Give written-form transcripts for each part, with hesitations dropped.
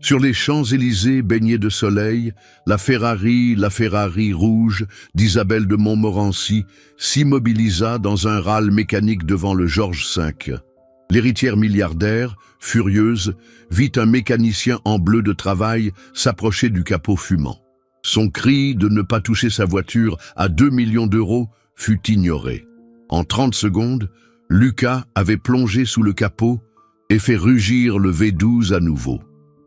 Sur les Champs-Élysées baignés de soleil, la Ferrari rouge d'Isabelle de Montmorency s'immobilisa dans un râle mécanique devant le Georges V. L'héritière milliardaire, furieuse, vit un mécanicien en bleu de travail s'approcher du capot fumant. Son cri de ne pas toucher sa voiture à 2 millions d'euros fut ignoré. En 30 secondes, Lucas avait plongé sous le capot et fait rugir le V12 à nouveau.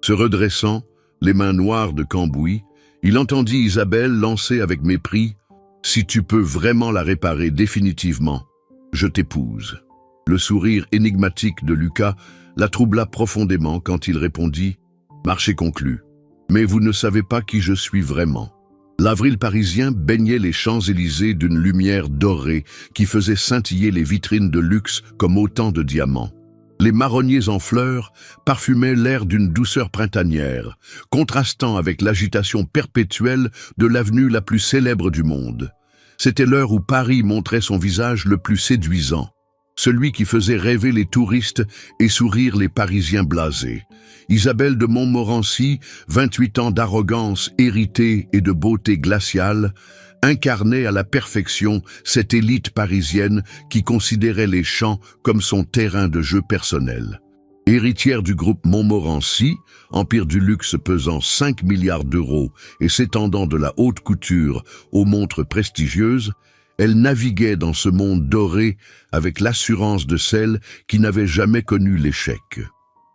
Se redressant, les mains noires de cambouis, il entendit Isabelle lancer avec mépris « Si tu peux vraiment la réparer définitivement, je t'épouse ». Le sourire énigmatique de Lucas la troubla profondément quand il répondit « Marché conclu, mais vous ne savez pas qui je suis vraiment ». L'avril parisien baignait les Champs-Élysées d'une lumière dorée qui faisait scintiller les vitrines de luxe comme autant de diamants. Les marronniers en fleurs parfumaient l'air d'une douceur printanière, contrastant avec l'agitation perpétuelle de l'avenue la plus célèbre du monde. C'était l'heure où Paris montrait son visage le plus séduisant, celui qui faisait rêver les touristes et sourire les Parisiens blasés. Isabelle de Montmorency, 28 ans d'arrogance héritée et de beauté glaciale, incarnait à la perfection cette élite parisienne qui considérait les Champs comme son terrain de jeu personnel. Héritière du groupe Montmorency, empire du luxe pesant 5 milliards d'euros et s'étendant de la haute couture aux montres prestigieuses, elle naviguait dans ce monde doré avec l'assurance de celle qui n'avait jamais connu l'échec.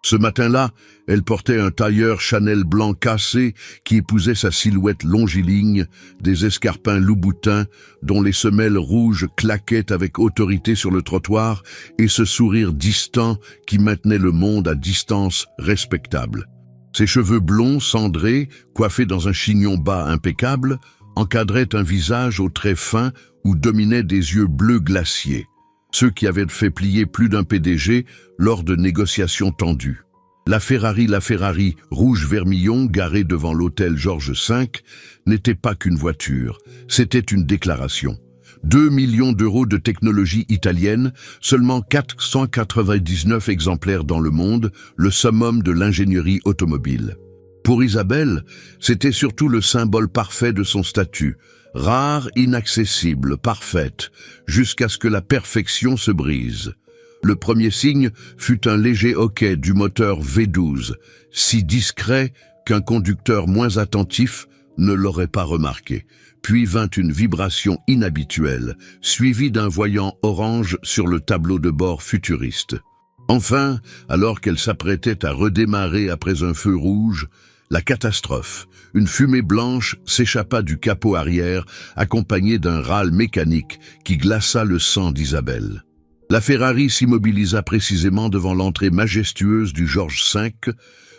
Ce matin-là, elle portait un tailleur Chanel blanc cassé qui épousait sa silhouette longiligne, des escarpins loup-boutin dont les semelles rouges claquaient avec autorité sur le trottoir et ce sourire distant qui maintenait le monde à distance respectable. Ses cheveux blonds cendrés, coiffés dans un chignon bas impeccable, encadraient un visage aux traits fins où dominaient des yeux bleus glaciers, ceux qui avaient fait plier plus d'un PDG lors de négociations tendues. La Ferrari rouge vermillon garée devant l'hôtel Georges V n'était pas qu'une voiture, c'était une déclaration. 2 millions d'euros de technologie italienne, seulement 499 exemplaires dans le monde, le summum de l'ingénierie automobile. Pour Isabelle, c'était surtout le symbole parfait de son statut, rare, inaccessible, parfaite, jusqu'à ce que la perfection se brise. Le premier signe fut un léger hoquet du moteur V12, si discret qu'un conducteur moins attentif ne l'aurait pas remarqué. Puis vint une vibration inhabituelle, suivie d'un voyant orange sur le tableau de bord futuriste. Enfin, alors qu'elle s'apprêtait à redémarrer après un feu rouge, la catastrophe. Une fumée blanche s'échappa du capot arrière, accompagnée d'un râle mécanique qui glaça le sang d'Isabelle. La Ferrari s'immobilisa précisément devant l'entrée majestueuse du Georges V,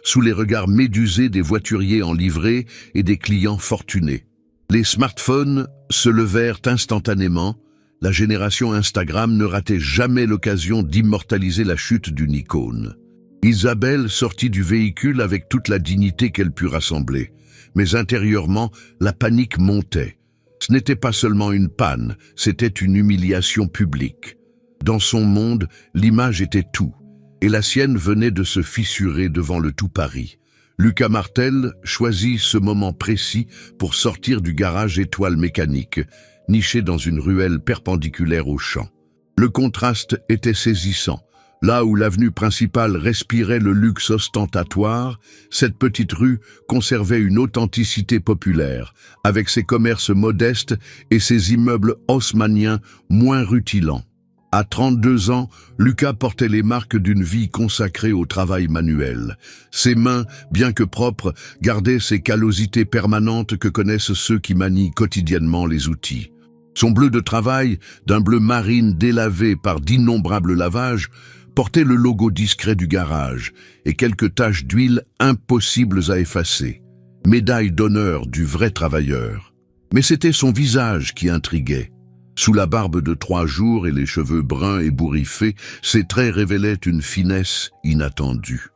sous les regards médusés des voituriers en livrée et des clients fortunés. Les smartphones se levèrent instantanément. La génération Instagram ne ratait jamais l'occasion d'immortaliser la chute d'une icône. Isabelle sortit du véhicule avec toute la dignité qu'elle put rassembler, mais intérieurement, la panique montait. Ce n'était pas seulement une panne, c'était une humiliation publique. Dans son monde, l'image était tout, et la sienne venait de se fissurer devant le tout Paris. Lucas Martel choisit ce moment précis pour sortir du garage Étoile Mécanique, niché dans une ruelle perpendiculaire aux Champs. Le contraste était saisissant. Là où l'avenue principale respirait le luxe ostentatoire, cette petite rue conservait une authenticité populaire, avec ses commerces modestes et ses immeubles haussmanniens moins rutilants. À 32 ans, Lucas portait les marques d'une vie consacrée au travail manuel. Ses mains, bien que propres, gardaient ces callosités permanentes que connaissent ceux qui manient quotidiennement les outils. Son bleu de travail, d'un bleu marine délavé par d'innombrables lavages, portait le logo discret du garage et quelques taches d'huile impossibles à effacer. Médaille d'honneur du vrai travailleur. Mais c'était son visage qui intriguait. Sous la barbe de 3 jours et les cheveux bruns ébouriffés, ses traits révélaient une finesse inattendue.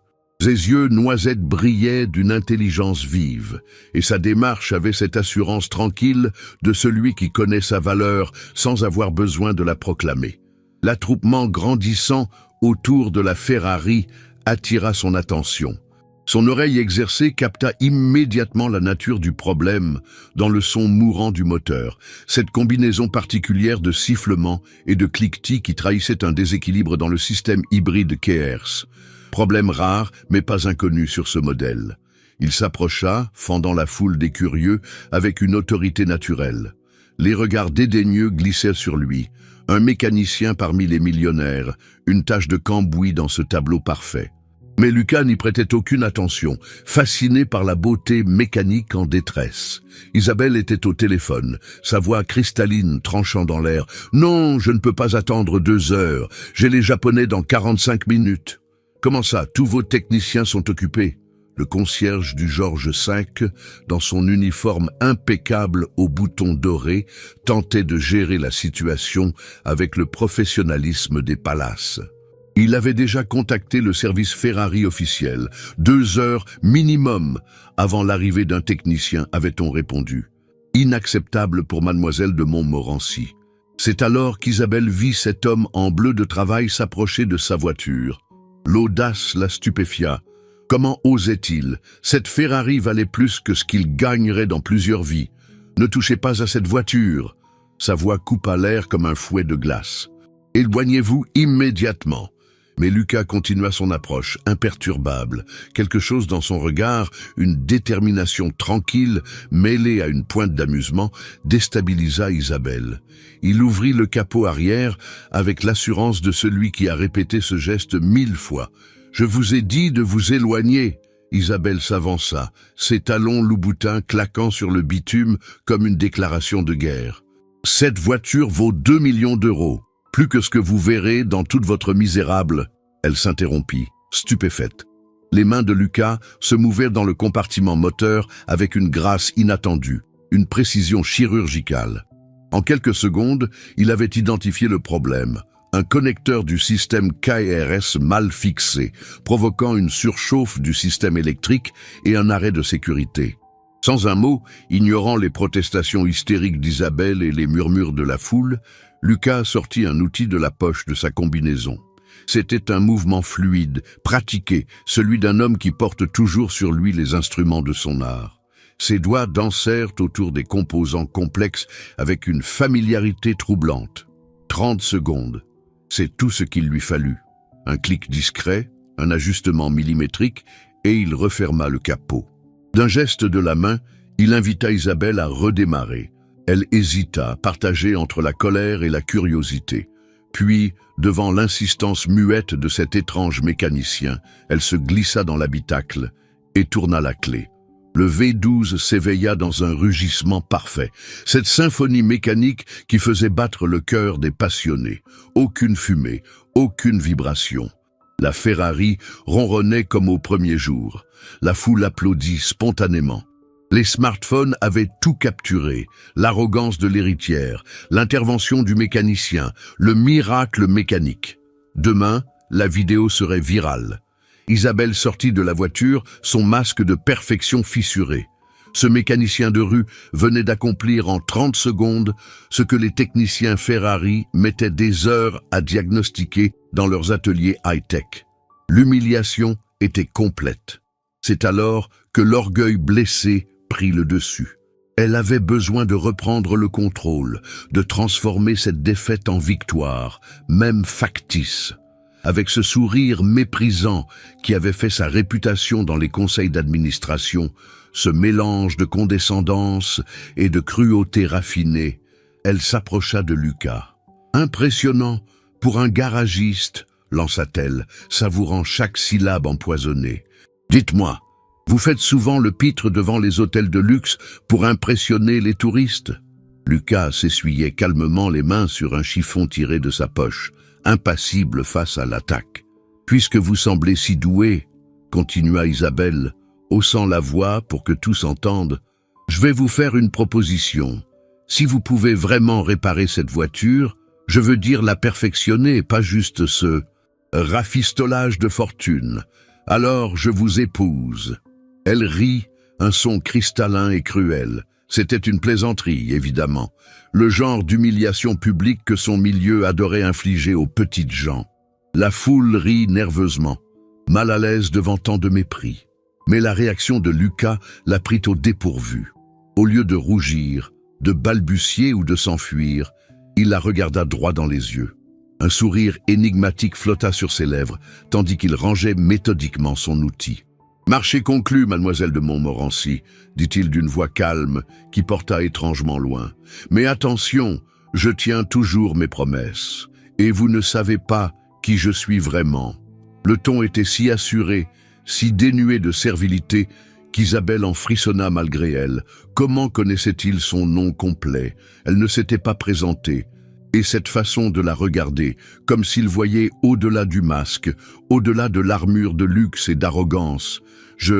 Ses yeux noisettes brillaient d'une intelligence vive, et sa démarche avait cette assurance tranquille de celui qui connaît sa valeur sans avoir besoin de la proclamer. L'attroupement grandissant autour de la Ferrari attira son attention. Son oreille exercée capta immédiatement la nature du problème dans le son mourant du moteur, cette combinaison particulière de sifflement et de cliquetis qui trahissait un déséquilibre dans le système hybride Keyers. Problème rare, mais pas inconnu sur ce modèle. Il s'approcha, fendant la foule des curieux, avec une autorité naturelle. Les regards dédaigneux glissaient sur lui. Un mécanicien parmi les millionnaires, une tache de cambouis dans ce tableau parfait. Mais Lucas n'y prêtait aucune attention, fasciné par la beauté mécanique en détresse. Isabelle était au téléphone, sa voix cristalline tranchant dans l'air. « Non, je ne peux pas attendre 2 heures. J'ai les Japonais dans 45 minutes. » « Comment ça, tous vos techniciens sont occupés ?» Le concierge du Georges V, dans son uniforme impeccable aux boutons dorés, tentait de gérer la situation avec le professionnalisme des palaces. Il avait déjà contacté le service Ferrari officiel. 2 heures minimum avant l'arrivée d'un technicien, avait-on répondu. Inacceptable pour mademoiselle de Montmorency. C'est alors qu'Isabelle vit cet homme en bleu de travail s'approcher de sa voiture. L'audace la stupéfia. Comment osait-il? Cette Ferrari valait plus que ce qu'il gagnerait dans plusieurs vies. Ne touchez pas à cette voiture. Sa voix coupa l'air comme un fouet de glace. Éloignez-vous immédiatement. Mais Lucas continua son approche, imperturbable. Quelque chose dans son regard, une détermination tranquille, mêlée à une pointe d'amusement, déstabilisa Isabelle. Il ouvrit le capot arrière avec l'assurance de celui qui a répété ce geste 1000 fois. « Je vous ai dit de vous éloigner !» Isabelle s'avança, ses talons loup-boutins claquant sur le bitume comme une déclaration de guerre. « Cette voiture vaut 2 millions d'euros. Plus que ce que vous verrez dans toute votre misérable. » Elle s'interrompit, stupéfaite. Les mains de Lucas se mouvaient dans le compartiment moteur avec une grâce inattendue, une précision chirurgicale. En quelques secondes, il avait identifié le problème. Un connecteur du système KRS mal fixé, provoquant une surchauffe du système électrique et un arrêt de sécurité. Sans un mot, ignorant les protestations hystériques d'Isabelle et les murmures de la foule, Lucas sortit un outil de la poche de sa combinaison. C'était un mouvement fluide, pratiqué, celui d'un homme qui porte toujours sur lui les instruments de son art. Ses doigts dansèrent autour des composants complexes avec une familiarité troublante. 30 secondes, c'est tout ce qu'il lui fallut. Un clic discret, un ajustement millimétrique, et il referma le capot. D'un geste de la main, il invita Isabelle à redémarrer. Elle hésita, partagée entre la colère et la curiosité. Puis, devant l'insistance muette de cet étrange mécanicien, elle se glissa dans l'habitacle et tourna la clé. Le V12 s'éveilla dans un rugissement parfait, cette symphonie mécanique qui faisait battre le cœur des passionnés. Aucune fumée, aucune vibration. La Ferrari ronronnait comme au premier jour. La foule applaudit spontanément. Les smartphones avaient tout capturé, l'arrogance de l'héritière, l'intervention du mécanicien, le miracle mécanique. Demain, la vidéo serait virale. Isabelle sortit de la voiture, son masque de perfection fissuré. Ce mécanicien de rue venait d'accomplir en 30 secondes ce que les techniciens Ferrari mettaient des heures à diagnostiquer dans leurs ateliers high-tech. L'humiliation était complète. C'est alors que l'orgueil blessé prit le dessus. Elle avait besoin de reprendre le contrôle, de transformer cette défaite en victoire, même factice. Avec ce sourire méprisant qui avait fait sa réputation dans les conseils d'administration, ce mélange de condescendance et de cruauté raffinée, elle s'approcha de Lucas. « Impressionnant pour un garagiste », lança-t-elle, savourant chaque syllabe empoisonnée. « Dites-moi, vous faites souvent le pitre devant les hôtels de luxe pour impressionner les touristes ?» Lucas s'essuyait calmement les mains sur un chiffon tiré de sa poche, impassible face à l'attaque. « Puisque vous semblez si doué, » continua Isabelle, haussant la voix pour que tous entendent, « je vais vous faire une proposition. Si vous pouvez vraiment réparer cette voiture, je veux dire la perfectionner, pas juste ce rafistolage de fortune. Alors je vous épouse. » Elle rit, un son cristallin et cruel. C'était une plaisanterie, évidemment, le genre d'humiliation publique que son milieu adorait infliger aux petites gens. La foule rit nerveusement, mal à l'aise devant tant de mépris. Mais la réaction de Lucas la prit au dépourvu. Au lieu de rougir, de balbutier ou de s'enfuir, il la regarda droit dans les yeux. Un sourire énigmatique flotta sur ses lèvres, tandis qu'il rangeait méthodiquement son outil. « Marché conclu, mademoiselle de Montmorency, dit-il d'une voix calme qui porta étrangement loin. Mais attention, je tiens toujours mes promesses, et vous ne savez pas qui je suis vraiment. » Le ton était si assuré, si dénué de servilité, qu'Isabelle en frissonna malgré elle. Comment connaissait-il son nom complet? Elle ne s'était pas présentée. Et cette façon de la regarder, comme s'il voyait au-delà du masque, au-delà de l'armure de luxe et d'arrogance.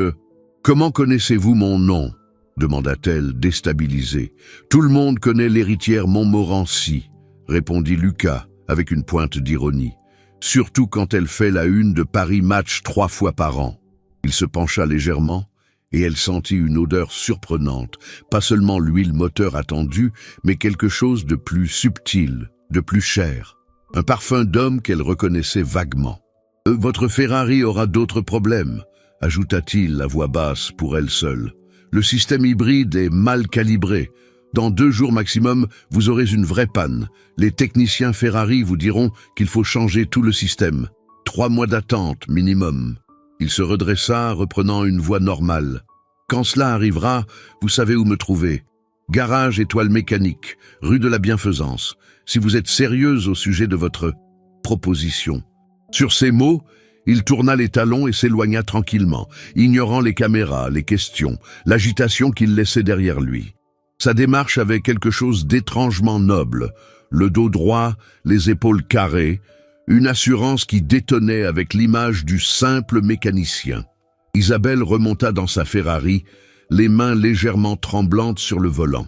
« Comment connaissez-vous mon nom ?» demanda-t-elle, déstabilisée. « Tout le monde connaît l'héritière Montmorency, » répondit Lucas, avec une pointe d'ironie. « Surtout quand elle fait la une de Paris Match 3 fois par an. » Il se pencha légèrement, et elle sentit une odeur surprenante, pas seulement l'huile moteur attendue, mais quelque chose de plus subtil, de plus cher. Un parfum d'homme qu'elle reconnaissait vaguement. « Votre Ferrari aura d'autres problèmes », ajouta-t-il à voix basse pour elle seule. « Le système hybride est mal calibré. Dans 2 jours maximum, vous aurez une vraie panne. Les techniciens Ferrari vous diront qu'il faut changer tout le système. 3 mois d'attente minimum. » Il se redressa, reprenant une voix normale. « Quand cela arrivera, vous savez où me trouver. Garage Étoile Mécanique, rue de la Bienfaisance, si vous êtes sérieuse au sujet de votre proposition. » Sur ces mots, il tourna les talons et s'éloigna tranquillement, ignorant les caméras, les questions, l'agitation qu'il laissait derrière lui. Sa démarche avait quelque chose d'étrangement noble, le dos droit, les épaules carrées, une assurance qui détonnait avec l'image du simple mécanicien. Isabelle remonta dans sa Ferrari, les mains légèrement tremblantes sur le volant.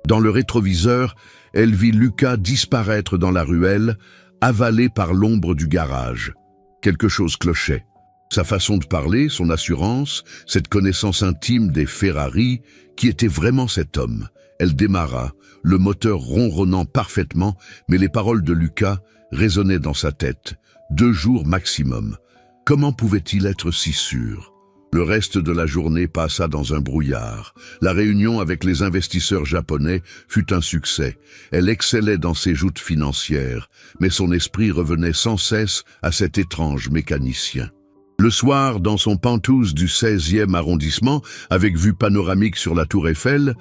Dans le rétroviseur, elle vit Lucas disparaître dans la ruelle, avalé par l'ombre du garage. Quelque chose clochait. Sa façon de parler, son assurance, cette connaissance intime des Ferrari, qui était vraiment cet homme. Elle démarra, le moteur ronronnant parfaitement, mais les paroles de Lucas résonnaient dans sa tête. 2 jours maximum. Comment pouvait-il être si sûr? Le reste de la journée passa dans un brouillard. La réunion avec les investisseurs japonais fut un succès. Elle excellait dans ses joutes financières, mais son esprit revenait sans cesse à cet étrange mécanicien. Le soir, dans son penthouse du 16e arrondissement, avec vue panoramique sur la tour Eiffel,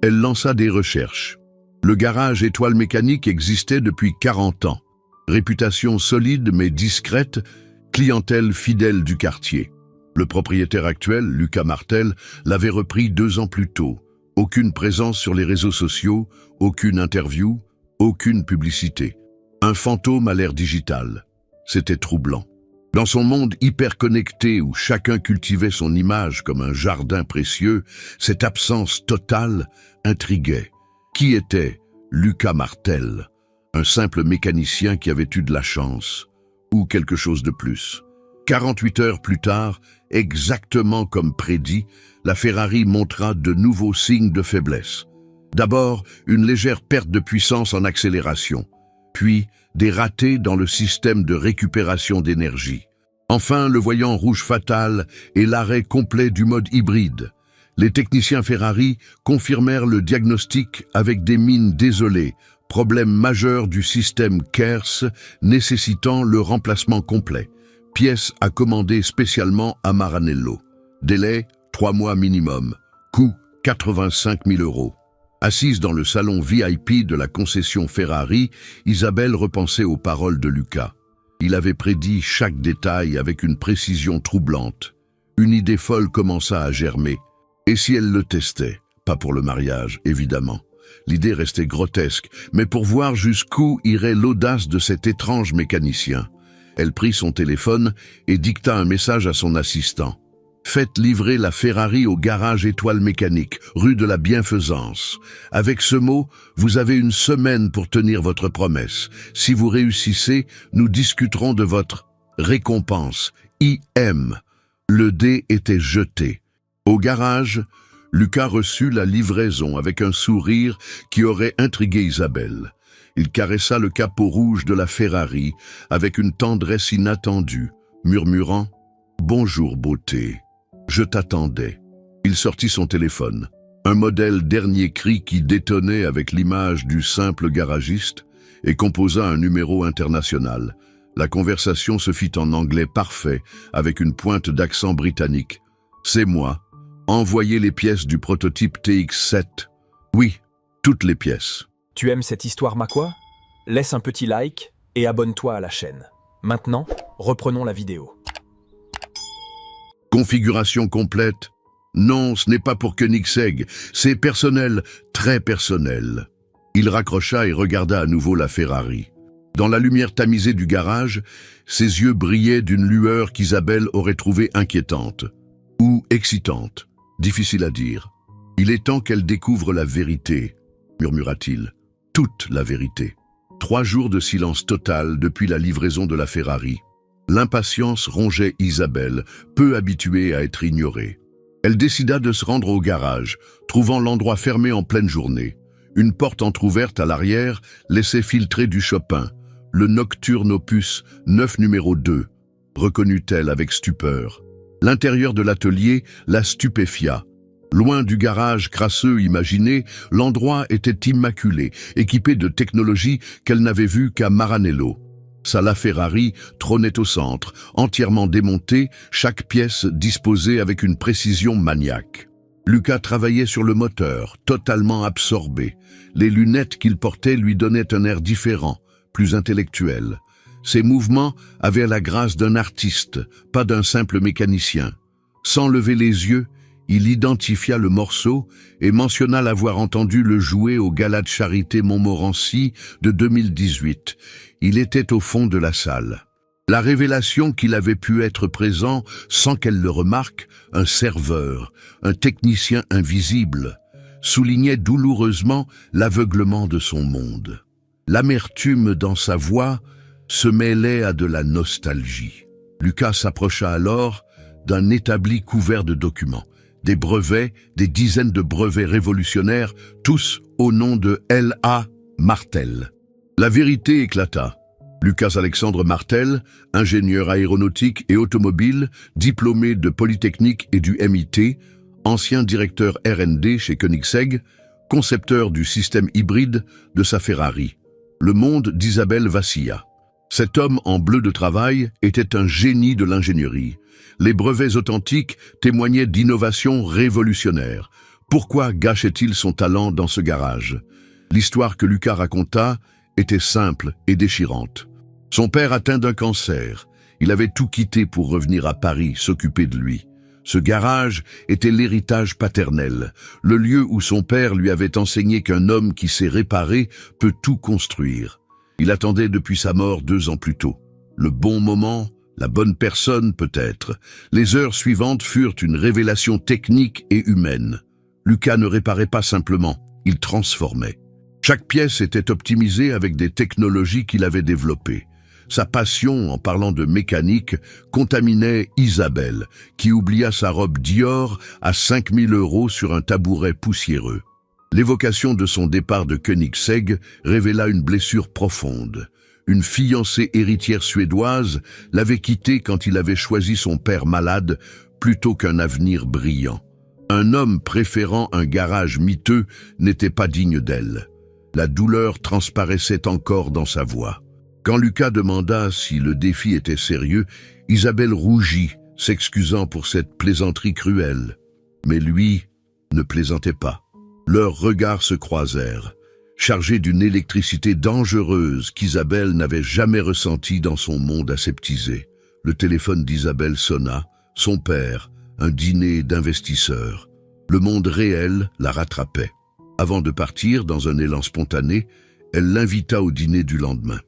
elle lança des recherches. Le garage Étoile Mécanique existait depuis 40 ans. Réputation solide mais discrète, clientèle fidèle du quartier. Le propriétaire actuel, Lucas Martel, l'avait repris 2 ans plus tôt. Aucune présence sur les réseaux sociaux, aucune interview, aucune publicité. Un fantôme à l'ère digitale. C'était troublant. Dans son monde hyper connecté où chacun cultivait son image comme un jardin précieux, cette absence totale intriguait. Qui était Lucas Martel? Un simple mécanicien qui avait eu de la chance, ou quelque chose de plus. 48 heures plus tard, exactement comme prédit, la Ferrari montra de nouveaux signes de faiblesse. D'abord, une légère perte de puissance en accélération, puis des ratés dans le système de récupération d'énergie. Enfin, le voyant rouge fatal et l'arrêt complet du mode hybride. Les techniciens Ferrari confirmèrent le diagnostic avec des mines désolées, problème majeur du système KERS nécessitant le remplacement complet. Pièce à commander spécialement à Maranello. Délai, 3 mois minimum. Coût, 85 000 €. Assise dans le salon VIP de la concession Ferrari, Isabelle repensait aux paroles de Lucas. Il avait prédit chaque détail avec une précision troublante. Une idée folle commença à germer. Et si elle le testait? Pas pour le mariage, évidemment. L'idée restait grotesque, mais pour voir jusqu'où irait l'audace de cet étrange mécanicien. Elle prit son téléphone et dicta un message à son assistant. « Faites livrer la Ferrari au garage Étoile Mécanique, rue de la Bienfaisance. Avec ce mot, vous avez 1 semaine pour tenir votre promesse. Si vous réussissez, nous discuterons de votre récompense. IM. » Le dé était jeté. Au garage, Lucas reçut la livraison avec un sourire qui aurait intrigué Isabelle. Il caressa le capot rouge de la Ferrari avec une tendresse inattendue, murmurant « Bonjour beauté ». Je t'attendais. Il sortit son téléphone. Un modèle dernier cri qui détonnait avec l'image du simple garagiste et composa un numéro international. La conversation se fit en anglais parfait, avec une pointe d'accent britannique. « C'est moi. Envoyez les pièces du prototype TX7. Oui, toutes les pièces. » Tu aimes cette histoire, Makwa? Laisse un petit like et abonne-toi à la chaîne. Maintenant, reprenons la vidéo. Configuration complète. Non, ce n'est pas pour Koenigsegg, c'est personnel, très personnel. Il raccrocha et regarda à nouveau la Ferrari. Dans la lumière tamisée du garage, ses yeux brillaient d'une lueur qu'Isabelle aurait trouvée inquiétante. Ou excitante, difficile à dire. « Il est temps qu'elle découvre la vérité », murmura-t-il. « Toute la vérité. » 3 jours de silence total depuis la livraison de la Ferrari. L'impatience rongeait Isabelle, peu habituée à être ignorée. Elle décida de se rendre au garage, trouvant l'endroit fermé en pleine journée. Une porte entr'ouverte à l'arrière laissait filtrer du Chopin, le Nocturne opus 9 numéro 2, reconnut-elle avec stupeur. L'intérieur de l'atelier la stupéfia. Loin du garage crasseux imaginé, l'endroit était immaculé, équipé de technologies qu'elle n'avait vues qu'à Maranello. Sa LaFerrari trônait au centre, entièrement démontée, chaque pièce disposée avec une précision maniaque. Luca travaillait sur le moteur, totalement absorbé. Les lunettes qu'il portait lui donnaient un air différent, plus intellectuel. Ses mouvements avaient la grâce d'un artiste, pas d'un simple mécanicien. Sans lever les yeux, il identifia le morceau et mentionna l'avoir entendu le jouer au Gala de Charité Montmorency de 2018. Il était au fond de la salle. La révélation qu'il avait pu être présent, sans qu'elle le remarque, un serveur, un technicien invisible, soulignait douloureusement l'aveuglement de son monde. L'amertume dans sa voix se mêlait à de la nostalgie. Lucas s'approcha alors d'un établi couvert de documents. Des brevets, des dizaines de brevets révolutionnaires, tous au nom de L.A. Martel. La vérité éclata. Lucas Alexandre Martel, ingénieur aéronautique et automobile, diplômé de Polytechnique et du MIT, ancien directeur R&D chez Koenigsegg, concepteur du système hybride de sa Ferrari. Le monde d'Isabelle vacilla. Cet homme en bleu de travail était un génie de l'ingénierie. Les brevets authentiques témoignaient d'innovations révolutionnaires. Pourquoi gâchait-il son talent dans ce garage? L'histoire que Lucas raconta était simple et déchirante. Son père atteint d'un cancer. Il avait tout quitté pour revenir à Paris, s'occuper de lui. Ce garage était l'héritage paternel, le lieu où son père lui avait enseigné qu'un homme qui sait réparer peut tout construire. Il attendait depuis sa mort 2 ans plus tôt. Le bon moment, la bonne personne peut-être. Les heures suivantes furent une révélation technique et humaine. Lucas ne réparait pas simplement, il transformait. Chaque pièce était optimisée avec des technologies qu'il avait développées. Sa passion, en parlant de mécanique, contaminait Isabelle, qui oublia sa robe Dior à 5 000 € sur un tabouret poussiéreux. L'évocation de son départ de Koenigsegg révéla une blessure profonde. Une fiancée héritière suédoise l'avait quitté quand il avait choisi son père malade plutôt qu'un avenir brillant. Un homme préférant un garage miteux n'était pas digne d'elle. La douleur transparaissait encore dans sa voix. Quand Lucas demanda si le défi était sérieux, Isabelle rougit, s'excusant pour cette plaisanterie cruelle. Mais lui ne plaisantait pas. Leurs regards se croisèrent, chargés d'une électricité dangereuse qu'Isabelle n'avait jamais ressentie dans son monde aseptisé. Le téléphone d'Isabelle sonna, son père, un dîner d'investisseurs. Le monde réel la rattrapait. Avant de partir, dans un élan spontané, elle l'invita au dîner du lendemain.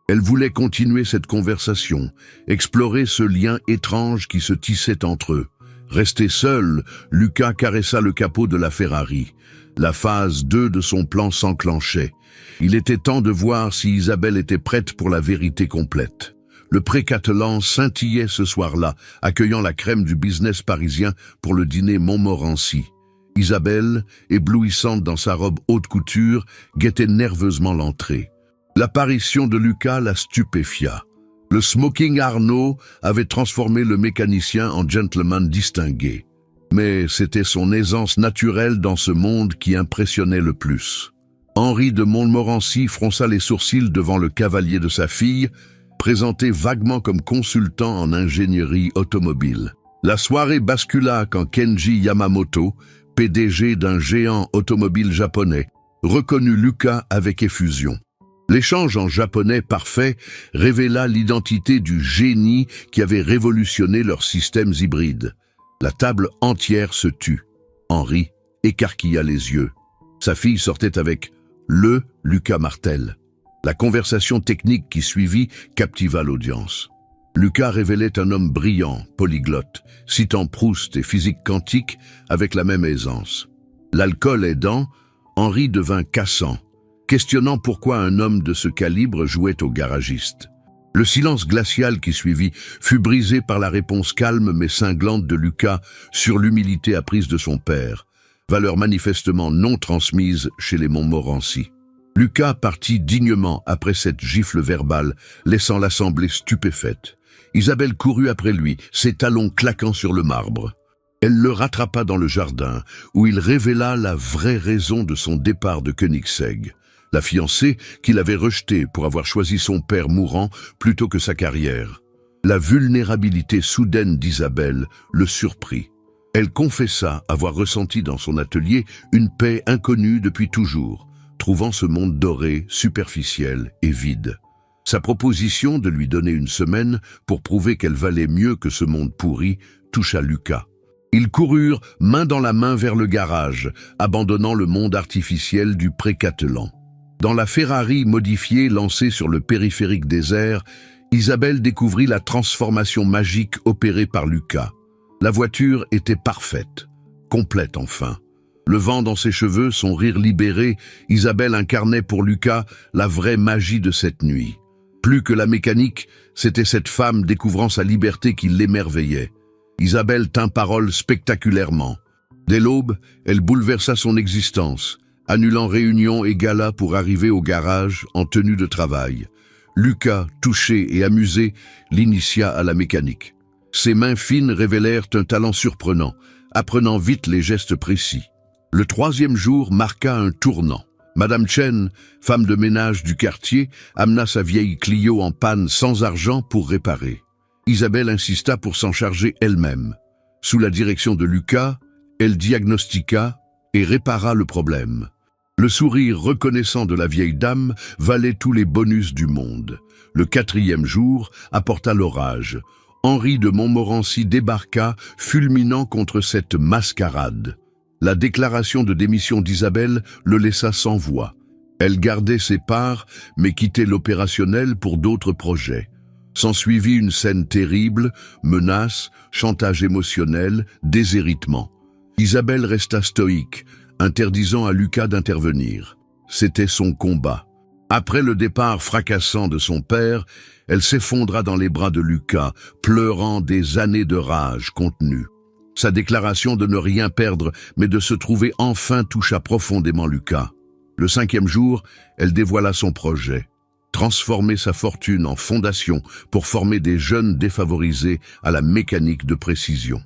Elle voulait continuer cette conversation, explorer ce lien étrange qui se tissait entre eux. Resté seul, Lucas caressa le capot de la Ferrari. La phase 2 de son plan s'enclenchait. Il était temps de voir si Isabelle était prête pour la vérité complète. Le Pré-Catalan scintillait ce soir-là, accueillant la crème du business parisien pour le dîner Montmorency. Isabelle, éblouissante dans sa robe haute couture, guettait nerveusement l'entrée. L'apparition de Lucas la stupéfia. Le smoking Arnaud avait transformé le mécanicien en gentleman distingué. Mais c'était son aisance naturelle dans ce monde qui impressionnait le plus. Henri de Montmorency fronça les sourcils devant le cavalier de sa fille, présenté vaguement comme consultant en ingénierie automobile. La soirée bascula quand Kenji Yamamoto, PDG d'un géant automobile japonais, reconnut Lucas avec effusion. L'échange en japonais parfait révéla l'identité du génie qui avait révolutionné leurs systèmes hybrides. La table entière se tut. Henri écarquilla les yeux. Sa fille sortait avec le Lucas Martel. La conversation technique qui suivit captiva l'audience. Lucas révélait un homme brillant, polyglotte, citant Proust et physique quantique avec la même aisance. L'alcool aidant, Henri devint cassant, questionnant pourquoi un homme de ce calibre jouait au garagiste. Le silence glacial qui suivit fut brisé par la réponse calme mais cinglante de Lucas sur l'humilité apprise de son père, valeur manifestement non transmise chez les Montmorency. Lucas partit dignement après cette gifle verbale, laissant l'assemblée stupéfaite. Isabelle courut après lui, ses talons claquant sur le marbre. Elle le rattrapa dans le jardin, où il révéla la vraie raison de son départ de Koenigsegg. La fiancée qu'il avait rejetée pour avoir choisi son père mourant plutôt que sa carrière. La vulnérabilité soudaine d'Isabelle le surprit. Elle confessa avoir ressenti dans son atelier une paix inconnue depuis toujours, trouvant ce monde doré, superficiel et vide. Sa proposition de lui donner une semaine pour prouver qu'elle valait mieux que ce monde pourri toucha Lucas. Ils coururent main dans la main vers le garage, abandonnant le monde artificiel du pré-Catelan. Dans la Ferrari modifiée lancée sur le périphérique désert, Isabelle découvrit la transformation magique opérée par Lucas. La voiture était parfaite, complète enfin. Le vent dans ses cheveux, son rire libéré, Isabelle incarnait pour Lucas la vraie magie de cette nuit. Plus que la mécanique, c'était cette femme découvrant sa liberté qui l'émerveillait. Isabelle tint parole spectaculairement. Dès l'aube, elle bouleversa son existence, annulant réunion et gala pour arriver au garage en tenue de travail. Lucas, touché et amusé, l'initia à la mécanique. Ses mains fines révélèrent un talent surprenant, apprenant vite les gestes précis. Le 3e jour marqua un tournant. Madame Chen, femme de ménage du quartier, amena sa vieille Clio en panne sans argent pour réparer. Isabelle insista pour s'en charger elle-même. Sous la direction de Lucas, elle diagnostiqua et répara le problème. Le sourire reconnaissant de la vieille dame valait tous les bonus du monde. Le 4e jour apporta l'orage. Henri de Montmorency débarqua, fulminant contre cette mascarade. La déclaration de démission d'Isabelle le laissa sans voix. Elle gardait ses parts, mais quittait l'opérationnel pour d'autres projets. S'ensuivit une scène terrible, menaces, chantage émotionnel, déshéritement. Isabelle resta stoïque, interdisant à Lucas d'intervenir. C'était son combat. Après le départ fracassant de son père, elle s'effondra dans les bras de Lucas, pleurant des années de rage contenue. Sa déclaration de ne rien perdre, mais de se trouver enfin toucha profondément Lucas. Le 5e jour, elle dévoila son projet. Transformer sa fortune en fondation pour former des jeunes défavorisés à la mécanique de précision.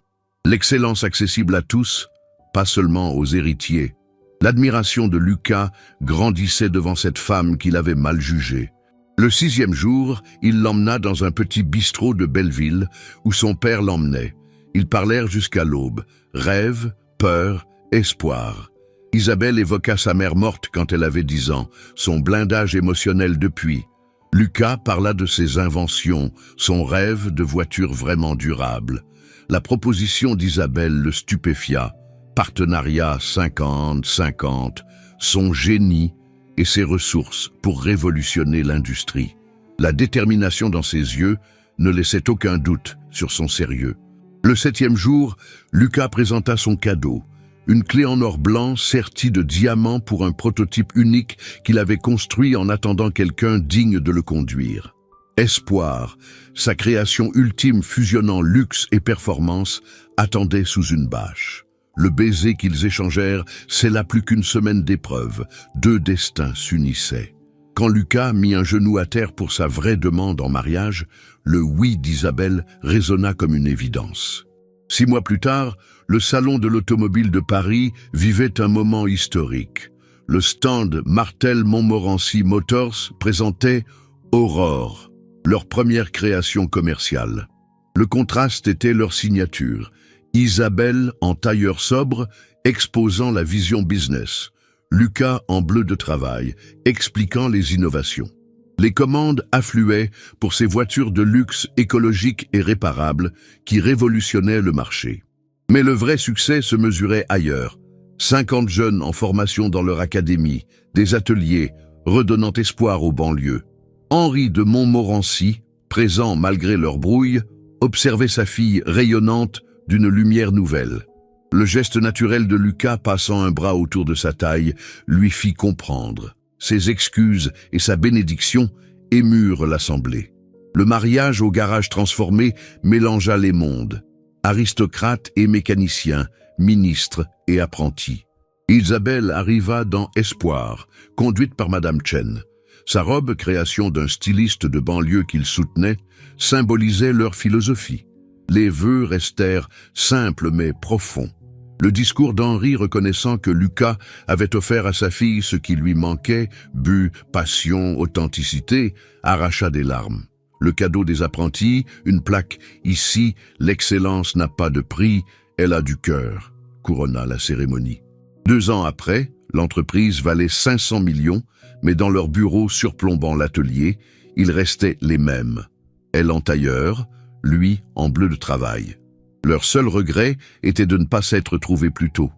L'excellence accessible à tous, pas seulement aux héritiers. L'admiration de Lucas grandissait devant cette femme qu'il avait mal jugée. Le 6e jour, il l'emmena dans un petit bistrot de Belleville où son père l'emmenait. Ils parlèrent jusqu'à l'aube. Rêve, peur, espoir. Isabelle évoqua sa mère morte quand elle avait 10 ans, son blindage émotionnel depuis. Lucas parla de ses inventions, son rêve de voiture vraiment durable. La proposition d'Isabelle le stupéfia. Partenariat 50-50, son génie et ses ressources pour révolutionner l'industrie. La détermination dans ses yeux ne laissait aucun doute sur son sérieux. Le 7e jour, Lucas présenta son cadeau, une clé en or blanc sertie de diamants pour un prototype unique qu'il avait construit en attendant quelqu'un digne de le conduire. Espoir, sa création ultime fusionnant luxe et performance, attendait sous une bâche. Le baiser qu'ils échangèrent scella plus qu'une semaine d'épreuve. 2 destins s'unissaient. Quand Lucas mit un genou à terre pour sa vraie demande en mariage, le oui d'Isabelle résonna comme une évidence. 6 mois plus tard, le Salon de l'Automobile de Paris vivait un moment historique. Le stand Martel Montmorency Motors présentait Aurore, leur première création commerciale. Le contraste était leur signature. Isabelle en tailleur sobre, exposant la vision business. Lucas en bleu de travail, expliquant les innovations. Les commandes affluaient pour ces voitures de luxe écologiques et réparables qui révolutionnaient le marché. Mais le vrai succès se mesurait ailleurs. 50 jeunes en formation dans leur académie, des ateliers, redonnant espoir aux banlieues. Henri de Montmorency, présent malgré leur brouille, observait sa fille rayonnante d'une lumière nouvelle. Le geste naturel de Lucas passant un bras autour de sa taille lui fit comprendre. Ses excuses et sa bénédiction émurent l'assemblée. Le mariage au garage transformé mélangea les mondes. Aristocrates et mécaniciens, ministres et apprentis. Isabelle arriva dans Espoir, conduite par Madame Chen. Sa robe, création d'un styliste de banlieue qu'il soutenait, symbolisait leur philosophie. Les vœux restèrent simples mais profonds. Le discours d'Henri reconnaissant que Lucas avait offert à sa fille ce qui lui manquait, but, passion, authenticité, arracha des larmes. Le cadeau des apprentis, une plaque « Ici, l'excellence n'a pas de prix, elle a du cœur », couronna la cérémonie. 2 ans après, l'entreprise valait 500 millions, mais dans leur bureau surplombant l'atelier, ils restaient les mêmes. Elle en tailleur, lui en bleu de travail. Leur seul regret était de ne pas s'être trouvés plus tôt.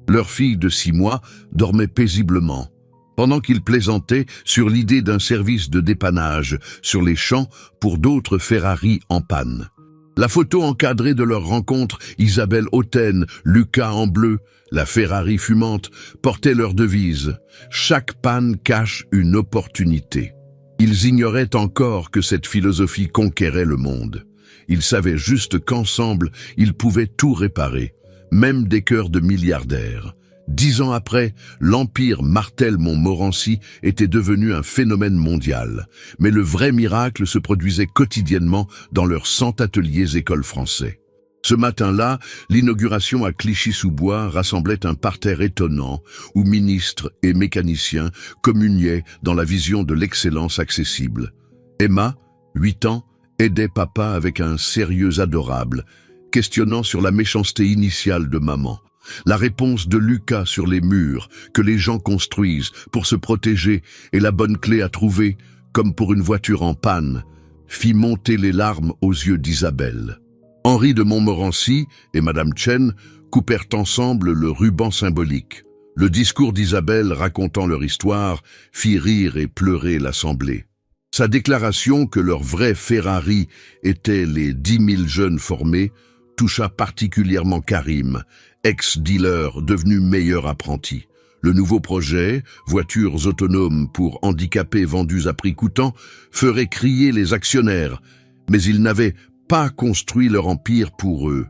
Leur fille de 6 mois dormait paisiblement, pendant qu'ils plaisantaient sur l'idée d'un service de dépannage sur les champs pour d'autres Ferrari en panne. La photo encadrée de leur rencontre, Isabelle hautaine, Lucas en bleu, la Ferrari fumante, portait leur devise « Chaque panne cache une opportunité ». Ils ignoraient encore que cette philosophie conquérait le monde. Ils savaient juste qu'ensemble, ils pouvaient tout réparer, même des cœurs de milliardaires. 10 ans après, l'empire Martel-Montmorency était devenu un phénomène mondial. Mais le vrai miracle se produisait quotidiennement dans leurs 100 ateliers écoles français. Ce matin-là, l'inauguration à Clichy-sous-Bois rassemblait un parterre étonnant où ministres et mécaniciens communiaient dans la vision de l'excellence accessible. Emma, 8 ans, aidait papa avec un sérieux adorable, questionnant sur la méchanceté initiale de maman. La réponse de Lucas sur les murs que les gens construisent pour se protéger est la bonne clé à trouver, comme pour une voiture en panne, fit monter les larmes aux yeux d'Isabelle. Henri de Montmorency et Madame Chen coupèrent ensemble le ruban symbolique. Le discours d'Isabelle racontant leur histoire fit rire et pleurer l'assemblée. Sa déclaration que leur vrai Ferrari était les 10 000 jeunes formés toucha particulièrement Karim, ex-dealer devenu meilleur apprenti. Le nouveau projet, voitures autonomes pour handicapés vendues à prix coûtant, ferait crier les actionnaires, mais ils n'avaient pas construit leur empire pour eux.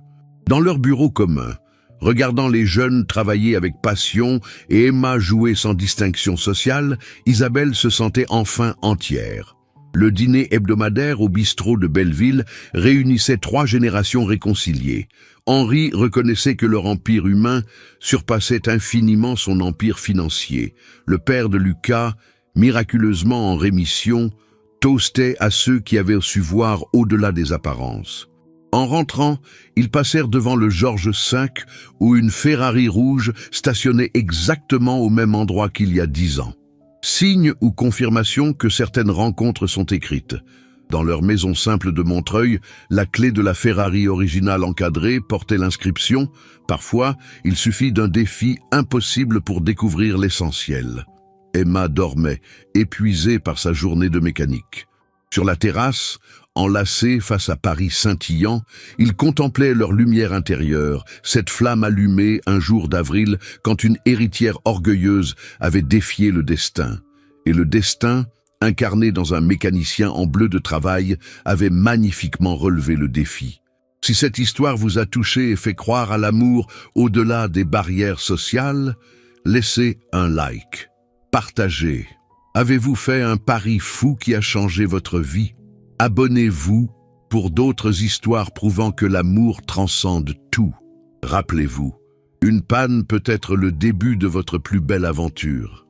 Dans leur bureau commun, regardant les jeunes travailler avec passion et Emma jouer sans distinction sociale, Isabelle se sentait enfin entière. Le dîner hebdomadaire au bistrot de Belleville réunissait 3 générations réconciliées. Henri reconnaissait que leur empire humain surpassait infiniment son empire financier. Le père de Lucas, miraculeusement en rémission, toastait à ceux qui avaient su voir au-delà des apparences. En rentrant, ils passèrent devant le Georges V où une Ferrari rouge stationnait exactement au même endroit qu'il y a 10 ans. Signe ou confirmation que certaines rencontres sont écrites. Dans leur maison simple de Montreuil, la clé de la Ferrari originale encadrée portait l'inscription « Parfois, il suffit d'un défi impossible pour découvrir l'essentiel ». Emma dormait, épuisée par sa journée de mécanique. Sur la terrasse, enlacés face à Paris scintillant, ils contemplaient leur lumière intérieure, cette flamme allumée un jour d'avril quand une héritière orgueilleuse avait défié le destin. Et le destin, incarné dans un mécanicien en bleu de travail, avait magnifiquement relevé le défi. Si cette histoire vous a touché et fait croire à l'amour au-delà des barrières sociales, laissez un like. Partagez. Avez-vous fait un pari fou qui a changé votre vie? Abonnez-vous pour d'autres histoires prouvant que l'amour transcende tout. Rappelez-vous, une panne peut être le début de votre plus belle aventure.